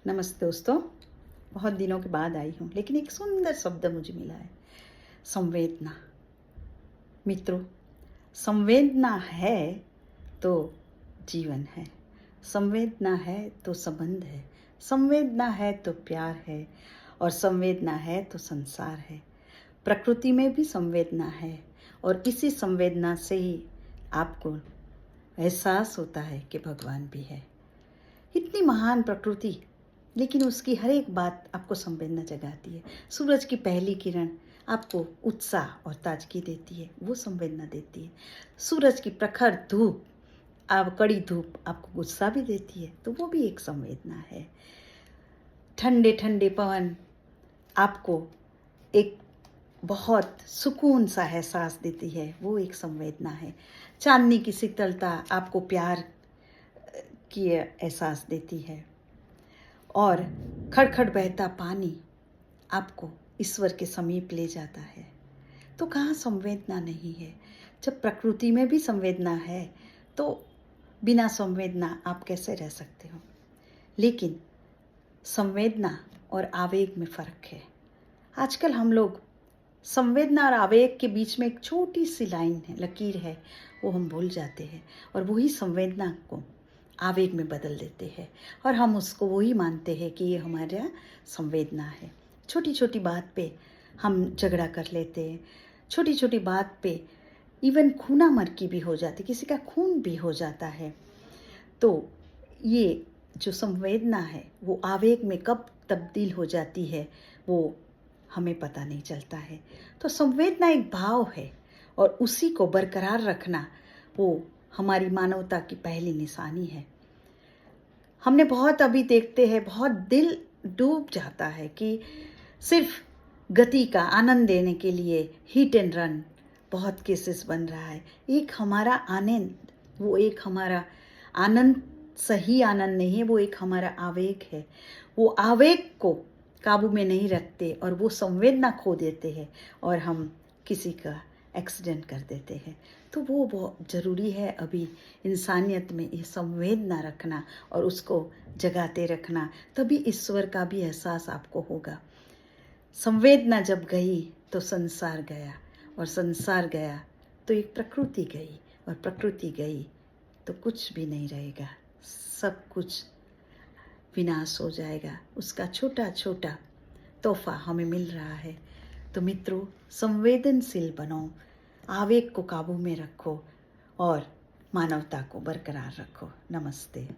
नमस्ते दोस्तों। बहुत दिनों के बाद आई हूँ, लेकिन एक सुंदर शब्द मुझे मिला है, संवेदना। मित्रों, संवेदना है तो जीवन है, संवेदना है तो संबंध है, संवेदना है तो प्यार है, और संवेदना है तो संसार है। प्रकृति में भी संवेदना है, और इसी संवेदना से ही आपको एहसास होता है कि भगवान भी है। इतनी महान प्रकृति, लेकिन उसकी हर एक बात आपको संवेदना जगाती है। सूरज की पहली किरण आपको उत्साह और ताजगी देती है, वो संवेदना देती है। सूरज की प्रखर धूप, कड़ी धूप आपको गुस्सा भी देती है, तो वो भी एक संवेदना है। ठंडे ठंडे पवन आपको एक बहुत सुकून सा एहसास देती है, वो एक संवेदना है। चांदनी की शीतलता आपको प्यार की एहसास देती है, और खड़खड़ बहता पानी आपको ईश्वर के समीप ले जाता है। तो कहाँ संवेदना नहीं है? जब प्रकृति में भी संवेदना है, तो बिना संवेदना आप कैसे रह सकते हो? लेकिन संवेदना और आवेग में फ़र्क है। आजकल हम लोग संवेदना और आवेग के बीच में एक छोटी सी लाइन है, लकीर है, वो हम भूल जाते हैं, और वही संवेदना को आवेग में बदल देते हैं, और हम उसको वही मानते हैं कि ये हमारा संवेदना है। छोटी छोटी बात पे हम झगड़ा कर लेते हैं, छोटी छोटी बात पे इवन खूना मरकी भी हो जाती, किसी का खून भी हो जाता है। तो ये जो संवेदना है वो आवेग में कब तब्दील हो जाती है, वो हमें पता नहीं चलता है। तो संवेदना एक भाव है, और उसी को बरकरार रखना वो हमारी मानवता की पहली निशानी है। हमने बहुत अभी देखते हैं, बहुत दिल डूब जाता है कि सिर्फ गति का आनंद देने के लिए हिट एंड रन बहुत केसेस बन रहा है। एक हमारा आनंद, वो एक हमारा आनंद सही आनंद नहीं है, वो एक हमारा आवेग है। वो आवेग को काबू में नहीं रखते, और वो संवेदना खो देते हैं, और हम किसी का एक्सीडेंट कर देते हैं। तो वो बहुत ज़रूरी है अभी इंसानियत में ये संवेदना रखना, और उसको जगाते रखना, तभी ईश्वर का भी एहसास आपको होगा। संवेदना जब गई तो संसार गया, और संसार गया तो एक प्रकृति गई, और प्रकृति गई तो कुछ भी नहीं रहेगा, सब कुछ विनाश हो जाएगा। उसका छोटा छोटा तोहफा हमें मिल रहा है। तो मित्रों, संवेदनशील बनो, आवेग को काबू में रखो, और मानवता को बरकरार रखो। नमस्ते।